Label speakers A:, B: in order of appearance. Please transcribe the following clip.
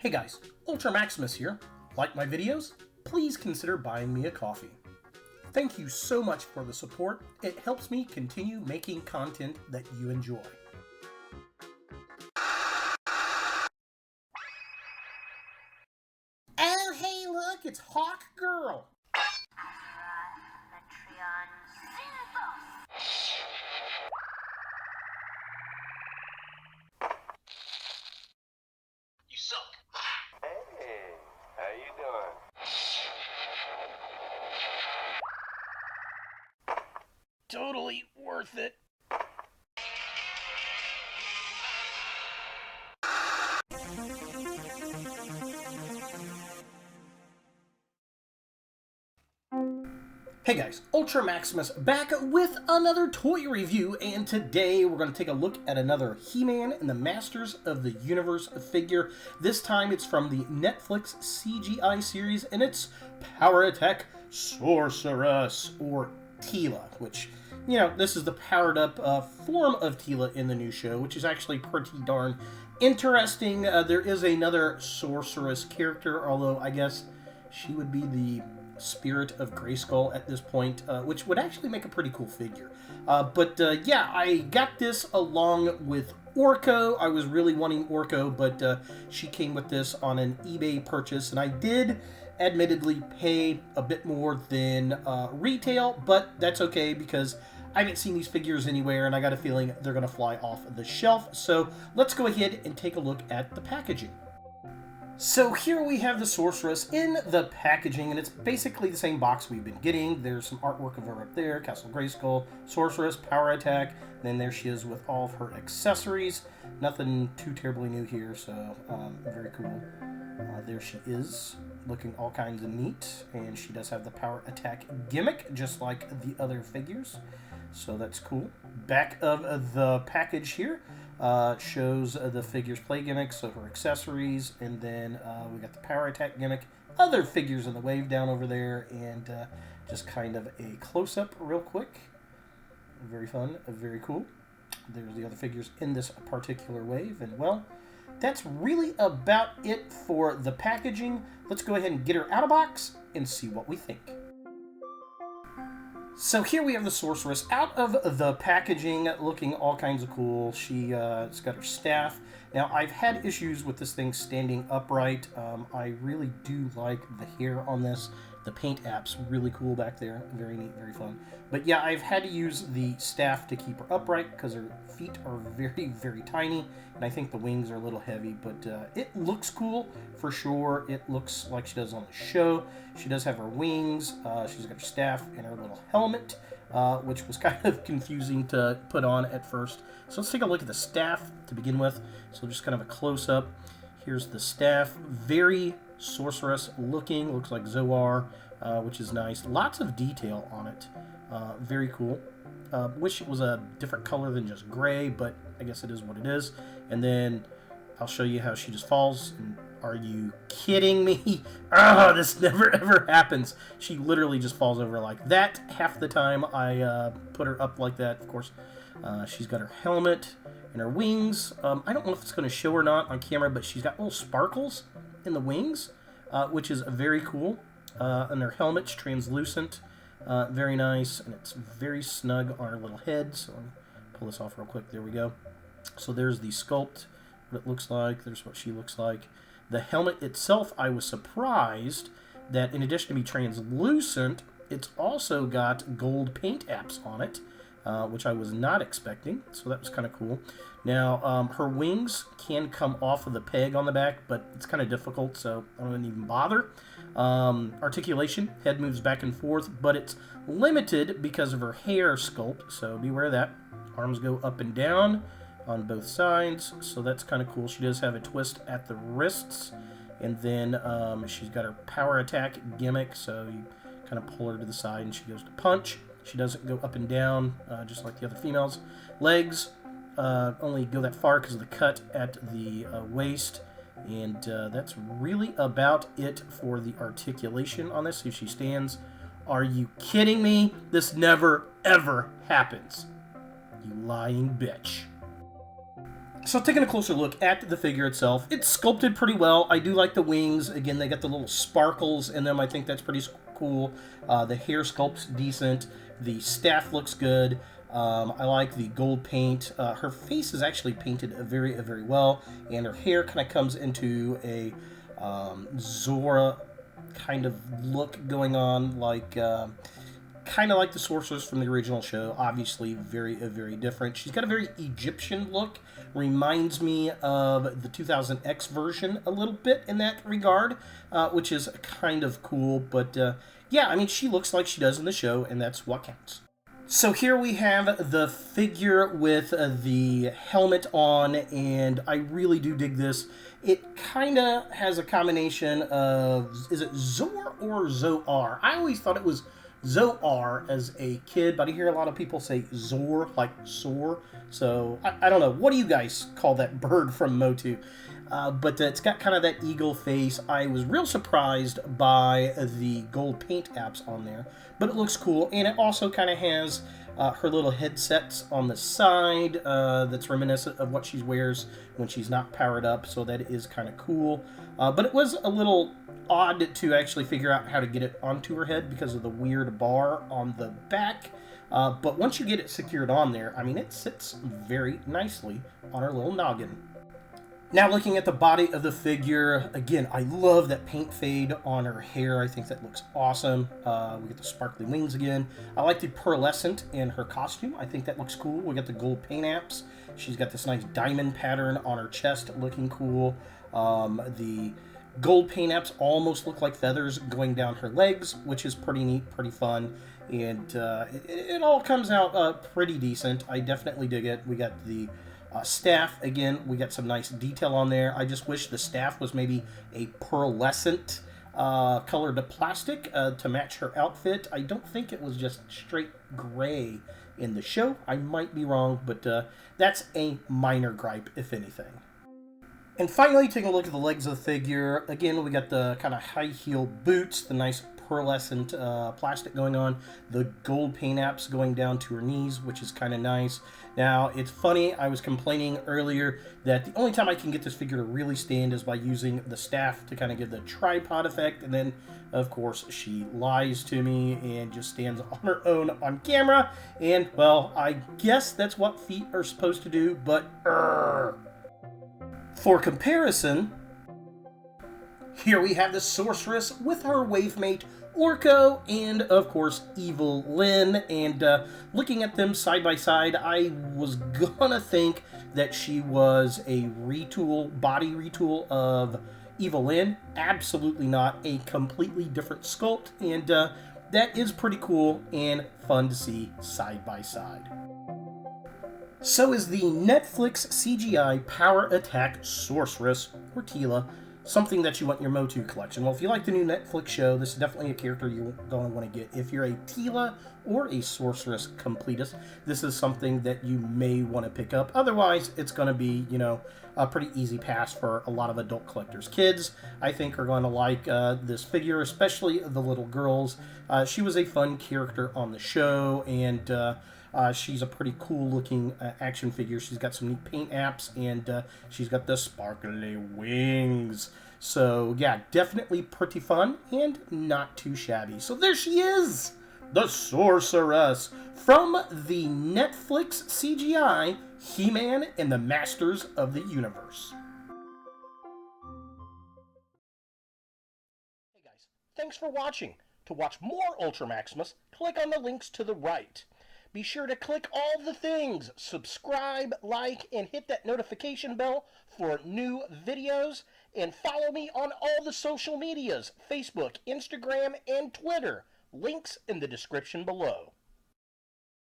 A: Hey guys, Ultra Maximus here. Like my videos? Please consider buying me a coffee. Thank you so much for the support. It helps me continue making content that you enjoy. Oh, hey look, it's Hawk Girl.
B: You suck. Hey, how you doing?
A: Totally worth it. Hey guys, Ultra Maximus back with another toy review, and today we're going to take a look at another He-Man and the Masters of the Universe figure. This time it's from the Netflix CGI series, and it's Power Attack Sorceress, or Teela, which, you know, this is the powered up form of Teela in the new show, which is actually pretty darn interesting. There is another Sorceress character, although I guess she would be the Spirit of Grayskull at this point, which would actually make a pretty cool figure. Yeah, I got this along with Orko. I was really wanting Orko, but she came with this on an eBay purchase, and I did admittedly pay a bit more than retail, but that's okay because I haven't seen these figures anywhere, and I got a feeling they're going to fly off the shelf. So let's go ahead and take a look at the packaging. So here we have the Sorceress in the packaging, and it's basically the same box we've been getting. There's some artwork of her up there, Castle Grayskull, Sorceress, Power Attack, and then there she is with all of her accessories. Nothing too terribly new here, so very cool. There she is, looking all kinds of neat, and she does have the Power Attack gimmick, just like the other figures, so that's cool. Back of the package here shows the figure's play gimmicks, so her accessories, and then we got the Power Attack gimmick, other figures in the wave down over there, and just kind of a close-up real quick. Very fun, very cool. There's the other figures in this particular wave, and well, that's really about it for the packaging. Let's go ahead and get her out of box and see what we think. So here we have the Sorceress out of the packaging, looking all kinds of cool. She's got her staff. Now, I've had issues with this thing standing upright. I really do like the hair on this. The paint app's really cool back there. Very neat, very fun. But yeah, I've had to use the staff to keep her upright because her feet are very, very tiny. And I think the wings are a little heavy, but it looks cool for sure. It looks like she does on the show. She does have her wings. She's got her staff and her little helmet, which was kind of confusing to put on at first. So let's take a look at the staff to begin with. So just kind of a close-up. Here's the staff. Very Sorceress looking. Looks like Zoar, which is nice. Lots of detail on it. Very cool. Wish it was a different color than just gray, but I guess it is what it is. And then I'll show you how she just falls. And are you kidding me? This never ever happens. She literally just falls over like that half the time I put her up like that. Of course, she's got her helmet and her wings. I don't know if it's going to show or not on camera, but she's got little sparkles in the wings, which is very cool. And her helmet's translucent. Very nice, and it's very snug on her little head. So I'll pull this off real quick. There we go. So there's the sculpt, what it looks like. There's what she looks like. The helmet itself, I was surprised that in addition to being translucent, it's also got gold paint apps on it, which I was not expecting. So that was kind of cool. Now, her wings can come off of the peg on the back, but it's kind of difficult, so I don't even bother. Articulation, head moves back and forth, but it's limited because of her hair sculpt, so beware of that. Arms go up and down on both sides, so that's kind of cool. She does have a twist at the wrists, and then she's got her Power Attack gimmick, so you kind of pull her to the side and she goes to punch. She doesn't go up and down, just like the other females. Legs only go that far because of the cut at the waist. And that's really about it for the articulation on this. See if she stands. Are you kidding me? This never, ever happens. You lying bitch. So taking a closer look at the figure itself, it's sculpted pretty well. I do like the wings. Again, they got the little sparkles in them. I think that's pretty cool. The hair sculpt's decent. The staff looks good. I like the gold paint. Her face is actually painted very well, and her hair kind of comes into a Zora kind of look going on, like kind of like the Sorceress from the original show. Obviously, very different. She's got a very Egyptian look. Reminds me of the 2000X version a little bit in that regard, which is kind of cool. But yeah, I mean, she looks like she does in the show, and that's what counts. So here we have the figure with the helmet on, and I really do dig this. It kind of has a combination of, is it Zor or Zoar? I always thought it was Zoar as a kid, but I hear a lot of people say Zor, like soar. So I don't know. What do you guys call that bird from Motu? But it's got kind of that eagle face. I was real surprised by the gold paint apps on there, but it looks cool. And it also kind of has her little headsets on the side that's reminiscent of what she wears when she's not powered up, so that is kind of cool. But it was a little odd to actually figure out how to get it onto her head because of the weird bar on the back. But once you get it secured on there, I mean, it sits very nicely on her little noggin. Now looking at the body of the figure, again, I love that paint fade on her hair. I think that looks awesome. We get the sparkly wings again. I like the pearlescent in her costume. I think that looks cool. We got the gold paint apps. She's got this nice diamond pattern on her chest looking cool. The gold paint apps almost look like feathers going down her legs, which is pretty neat, pretty fun. And it all comes out pretty decent. I definitely dig it. We got the staff, again, we got some nice detail on there. I just wish the staff was maybe a pearlescent colored plastic to match her outfit. I don't think it was just straight gray in the show. I might be wrong, but that's a minor gripe, if anything. And finally, taking a look at the legs of the figure, again, we got the kind of high heel boots, the nice pearlescent plastic going on, the gold paint apps going down to her knees, which is kind of nice. Now, it's funny, I was complaining earlier that the only time I can get this figure to really stand is by using the staff to kind of give the tripod effect, and then, of course, she lies to me and just stands on her own on camera, and, well, I guess that's what feet are supposed to do, but, For comparison, here we have the Sorceress with her wavemate Orko and, of course, Evil Lyn. And looking at them side by side, I was gonna think that she was a body retool of Evil Lyn. Absolutely not. A completely different sculpt. And that is pretty cool and fun to see side by side. So is the Netflix CGI Power Attack Sorceress, or Teela, something that you want in your Motu collection? Well, if you like the new Netflix show, this is definitely a character you're going to want to get. If you're a Teela or a Sorceress completist, this is something that you may want to pick up. Otherwise, it's going to be, a pretty easy pass for a lot of adult collectors. Kids, I think, are going to like this figure, especially the little girls. She was a fun character on the show, and she's a pretty cool looking action figure. She's got some neat paint apps, and she's got the sparkly wings. So yeah, definitely pretty fun and not too shabby. So there she is, the Sorceress from the Netflix CGI He-Man and the Masters of the Universe. Hey guys, thanks for watching. To watch more Ultra Maximus, click on the links to the right. Be sure to click all the things, subscribe, like, and hit that notification bell for new videos, and follow me on all the social medias, Facebook, Instagram, and Twitter. Links in the description below.